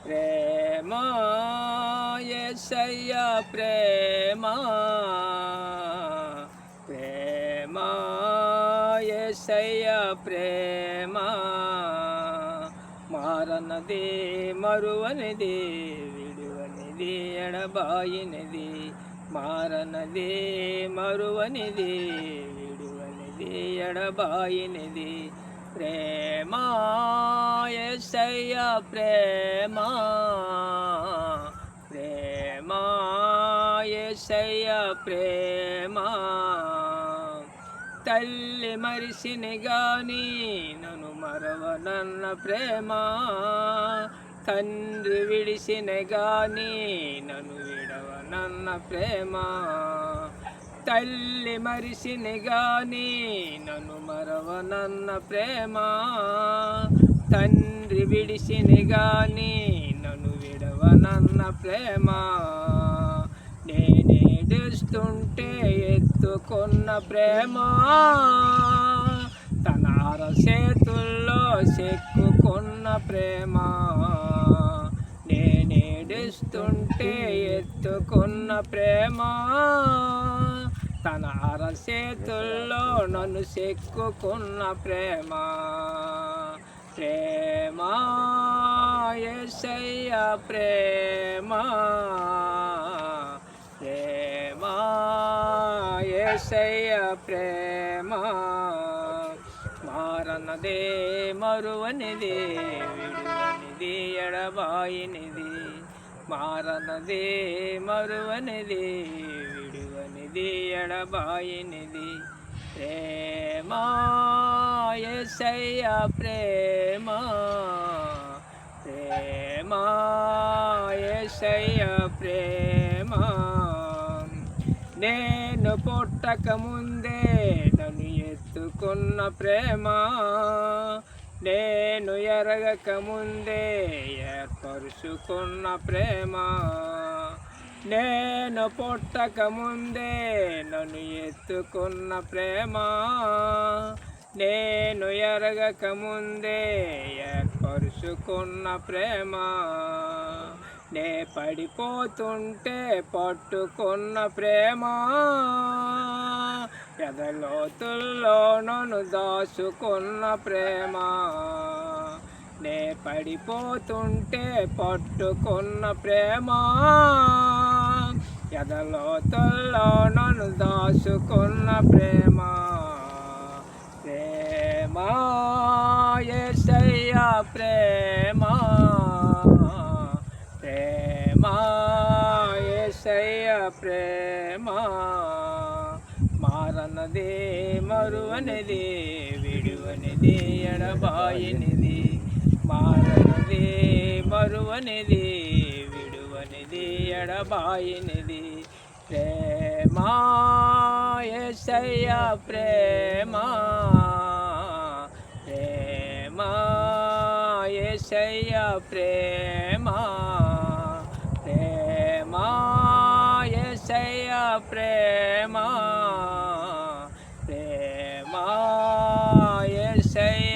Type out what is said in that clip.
ప్రేమ యేసయ్య ప్రేమ ప్రేమ యేసయ్య ప్రేమ మారనది మరువనిది విడువనిది ఎడబాయినది మారనది మరువనిది విడువనిది ఎడబాయినది ప్రేమ యేసయ్య ప్రేమ ప్రేమ యేసయ్య ప్రేమ తల్లి మరిసిని గాని నన్ను మరవనన్న ప్రేమ తండ్రి విడిసిన గాని నన్ను విడవనన్న ప్రేమ తల్లి మరిసిని గాని నన్ను మరవనన్న ప్రేమ తండ్రి విడిసిని గాని నన్ను విడవనన్న ప్రేమ నేనేడుస్తుంటే ఎత్తుకున్న ప్రేమ తన అరచేతుల్లో చెక్కుకున్న ప్రేమ నేనేడుస్తుంటే ఎత్తుకున్న ప్రేమ తన అరచేతుల్లో నన్ను చెక్కుకున్న ప్రేమ ప్రేమ యేసయ్య ప్రేమ ప్రేమ యేసయ్య ప్రేమ మారనదే మరువనిది విడువనిది ఎడబాయినిది మారనదే మరువనిది విడువనిది ఎడబాయినిది ప్రేమ యేసయ్య ప్రేమ ప్రేమ యేసయ్య ప్రేమ నేను పుట్టక ముందే నన్ను ఎత్తుకున్న ప్రేమ నేను ఎరగక ముందే ఏర్పరుచుకున్న ప్రేమ నేను పుట్టక ముందే నన్ను ఎత్తుకున్న ప్రేమ నేను ఎరగక ముందే ఏర్పరుచుకున్న ప్రేమ నే పడిపోతుంటే పట్టుకున్న ప్రేమ ఎదలోతుల్లో నన్ను దాచుకున్న ప్రేమ నే పడిపోతుంటే పట్టుకున్న ప్రేమ ఎదలోతుల్లో నన్ను దాచుకున్న ప్రేమ ప్రేమ యేసయ్య ప్రేమ ప్రేమ యేసయ్య ప్రేమ మారనదే మరువనిది విడువనిది ఎడబాయినిది మారనదే మరువనిది విడువనిది ఎడబాయినిది ప్రేమ యేసయ్య ప్రేమ ప్రేమ యేసయ్య ప్రేమ ప్రేమ యేసయ్య ప్రేమ ప్రేమ యేసయ్య